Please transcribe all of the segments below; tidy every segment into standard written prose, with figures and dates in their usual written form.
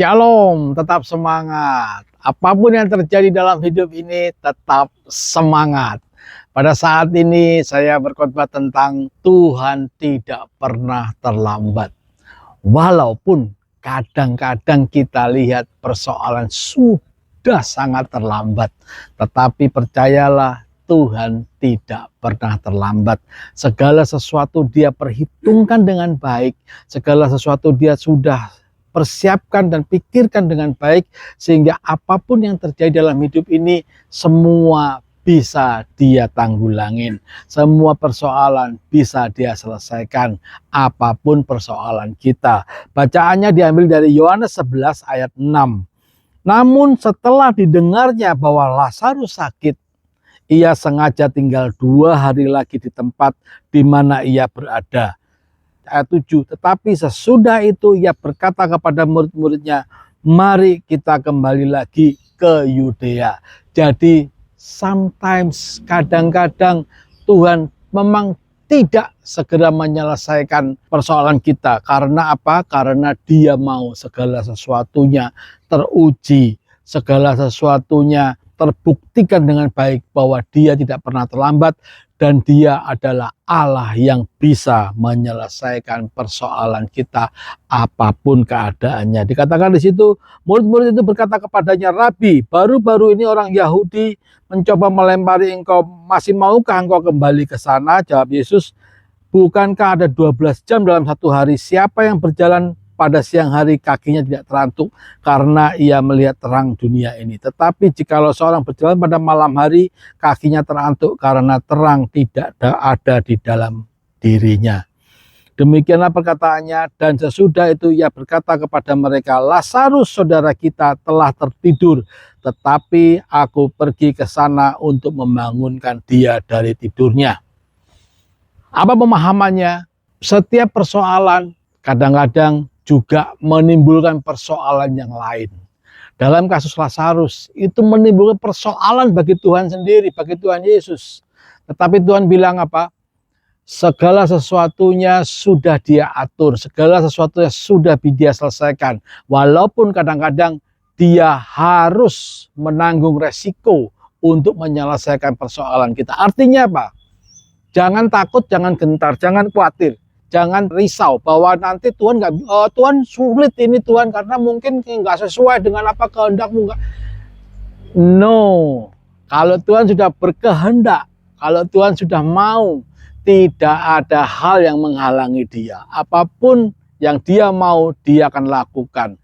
Shalom, tetap semangat. Apapun yang terjadi dalam hidup ini, tetap semangat. Pada saat ini saya berkhotbah tentang Tuhan tidak pernah terlambat. Walaupun kadang-kadang kita lihat persoalan sudah sangat terlambat, tetapi percayalah Tuhan tidak pernah terlambat. Segala sesuatu Dia perhitungkan dengan baik, segala sesuatu Dia sudah persiapkan dan pikirkan dengan baik, sehingga apapun yang terjadi dalam hidup ini semua bisa Dia tanggulangin, semua persoalan bisa Dia selesaikan, apapun persoalan kita. Bacaannya diambil dari Yohanes 11 ayat 6. Namun setelah didengarnya bahwa Lazarus sakit, ia sengaja tinggal 2 hari lagi di tempat di mana ia berada. Ayat 7, tetapi sesudah itu ia berkata kepada murid-muridnya, mari kita kembali lagi ke Yudea. Jadi sometimes, kadang-kadang Tuhan memang tidak segera menyelesaikan persoalan kita. Karena apa? Karena Dia mau segala sesuatunya teruji, segala sesuatunya terbuktikan dengan baik bahwa Dia tidak pernah terlambat, dan Dia adalah Allah yang bisa menyelesaikan persoalan kita apapun keadaannya. Dikatakan di situ, murid-murid itu berkata kepadanya, Rabi, baru-baru ini orang Yahudi mencoba melempari engkau, masih maukah engkau kembali ke sana? Jawab Yesus, bukankah ada 12 jam dalam satu hari? Siapa yang berjalan pada siang hari kakinya tidak terantuk karena ia melihat terang dunia ini. Tetapi jikalau seorang berjalan pada malam hari, kakinya terantuk karena terang tidak ada di dalam dirinya. Demikianlah perkataannya, dan sesudah itu ia berkata kepada mereka, Lazarus saudara kita telah tertidur, tetapi aku pergi ke sana untuk membangunkan dia dari tidurnya. Apa pemahamannya? Setiap persoalan kadang-kadang juga menimbulkan persoalan yang lain. Dalam kasus Lazarus, itu menimbulkan persoalan bagi Tuhan sendiri, bagi Tuhan Yesus. Tetapi Tuhan bilang apa? Segala sesuatunya sudah Dia atur, segala sesuatunya sudah Dia selesaikan. Walaupun kadang-kadang Dia harus menanggung resiko untuk menyelesaikan persoalan kita. Artinya apa? Jangan takut, jangan gentar, jangan khawatir. Jangan risau bahwa nanti Tuhan Tuhan sulit ini Tuhan karena mungkin nggak sesuai dengan apa kehendakmu. No, kalau Tuhan sudah berkehendak, kalau Tuhan sudah mau, tidak ada hal yang menghalangi Dia. Apapun yang Dia mau, Dia akan lakukan.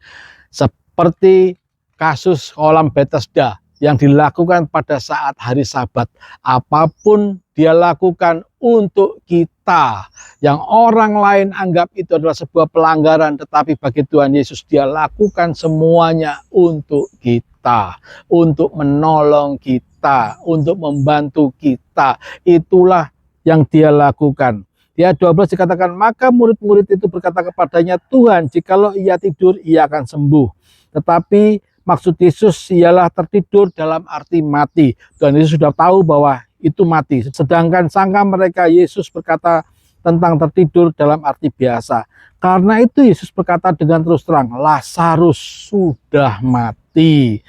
Seperti kasus kolam Bethesda yang dilakukan pada saat hari Sabat. Apapun Dia lakukan untuk kita, yang orang lain anggap itu adalah sebuah pelanggaran, tetapi bagi Tuhan Yesus Dia lakukan semuanya untuk kita, untuk menolong kita, untuk membantu kita. Itulah yang Dia lakukan. Di ayat 12 dikatakan, maka murid-murid itu berkata kepadanya, Tuhan, jikalau ia tidur, ia akan sembuh. Tetapi maksud Yesus ialah tertidur dalam arti mati. Tuhan Yesus sudah tahu bahwa itu mati. Sedangkan sangka mereka Yesus berkata tentang tertidur dalam arti biasa. Karena itu Yesus berkata dengan terus terang, Lazarus sudah mati.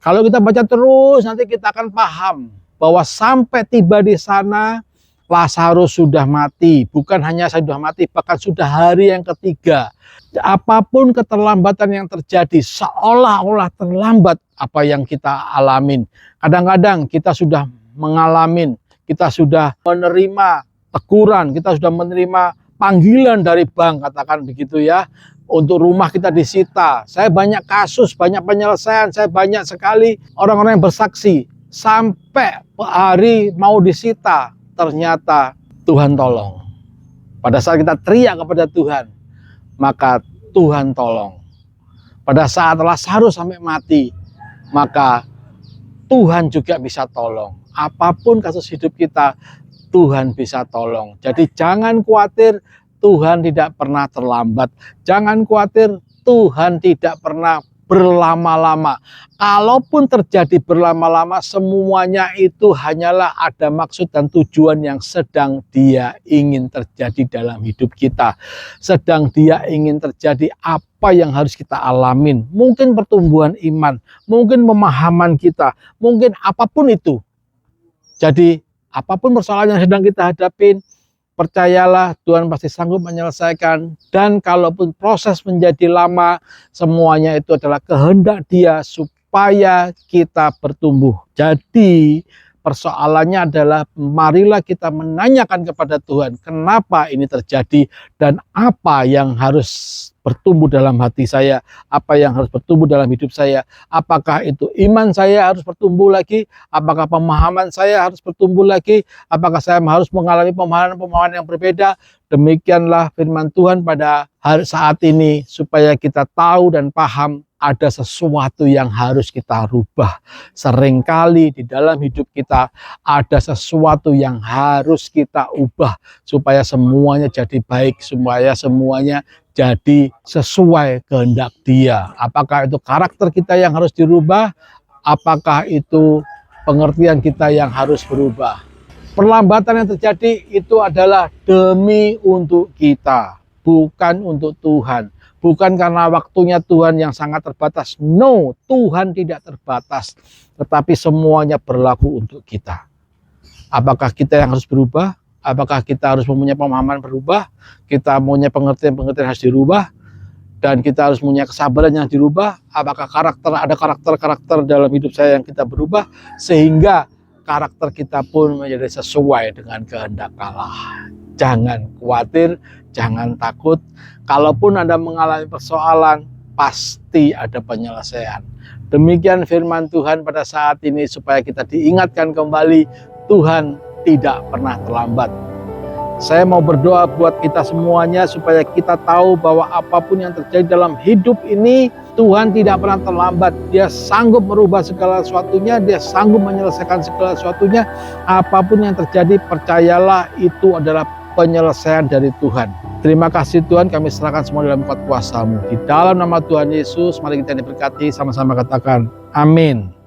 Kalau kita baca terus nanti kita akan paham bahwa sampai tiba di sana Lazarus sudah mati. Bukan hanya sudah mati, bahkan sudah hari yang ketiga. Apapun keterlambatan yang terjadi, seolah-olah terlambat apa yang kita alamin. Kadang-kadang kita sudah mengalami, kita sudah menerima teguran, kita sudah menerima panggilan dari bank, katakan begitu ya, untuk rumah kita disita. Saya banyak kasus, banyak penyelesaian, saya banyak sekali orang-orang yang bersaksi. Sampai hari mau disita, ternyata Tuhan tolong. Pada saat kita teriak kepada Tuhan, maka Tuhan tolong. Pada saat Lazarus sampai mati, maka Tuhan juga bisa tolong. Apapun kasus hidup kita, Tuhan bisa tolong. Jadi jangan khawatir, Tuhan tidak pernah terlambat. Jangan khawatir, Tuhan tidak pernah berlama-lama. Kalaupun terjadi berlama-lama, semuanya itu hanyalah ada maksud dan tujuan yang sedang Dia ingin terjadi dalam hidup kita. Sedang Dia ingin terjadi apa yang harus kita alamin. Mungkin pertumbuhan iman, mungkin pemahaman kita, mungkin apapun itu. Jadi apapun persoalan yang sedang kita hadapin, percayalah Tuhan pasti sanggup menyelesaikan. Dan kalaupun proses menjadi lama, semuanya itu adalah kehendak Dia supaya kita bertumbuh. Jadi persoalannya adalah marilah kita menanyakan kepada Tuhan kenapa ini terjadi dan apa yang harus bertumbuh dalam hati saya, apa yang harus bertumbuh dalam hidup saya. Apakah itu iman saya harus bertumbuh lagi, apakah pemahaman saya harus bertumbuh lagi, apakah saya harus mengalami pemahaman yang berbeda. Demikianlah firman Tuhan pada saat ini supaya kita tahu dan paham ada sesuatu yang harus kita rubah. Seringkali di dalam hidup kita ada sesuatu yang harus kita ubah supaya semuanya jadi baik, supaya semuanya jadi sesuai kehendak Dia. Apakah itu karakter kita yang harus dirubah? Apakah itu pengertian kita yang harus berubah? Perlambatan yang terjadi itu adalah demi untuk kita, bukan untuk Tuhan. Bukan karena waktunya Tuhan yang sangat terbatas. No, Tuhan tidak terbatas. Tetapi semuanya berlaku untuk kita. Apakah kita yang harus berubah? Apakah kita harus mempunyai pemahaman berubah? Kita mempunyai pengertian-pengertian harus dirubah? Dan kita harus mempunyai kesabaran yang dirubah? Apakah ada karakter-karakter dalam hidup saya yang kita berubah? Sehingga karakter kita pun menjadi sesuai dengan kehendak Allah. Jangan khawatir, jangan takut. Kalaupun Anda mengalami persoalan, pasti ada penyelesaian. Demikian firman Tuhan pada saat ini supaya kita diingatkan kembali, Tuhan tidak pernah terlambat. Saya mau berdoa buat kita semuanya supaya kita tahu bahwa apapun yang terjadi dalam hidup ini, Tuhan tidak pernah terlambat. Dia sanggup merubah segala sesuatunya, Dia sanggup menyelesaikan segala sesuatunya. Apapun yang terjadi, percayalah itu adalah penyelesaian dari Tuhan. Terima kasih Tuhan, kami serahkan semua dalam kuat kuasa-Mu. Di dalam nama Tuhan Yesus, mari kita diberkati, sama-sama katakan amin.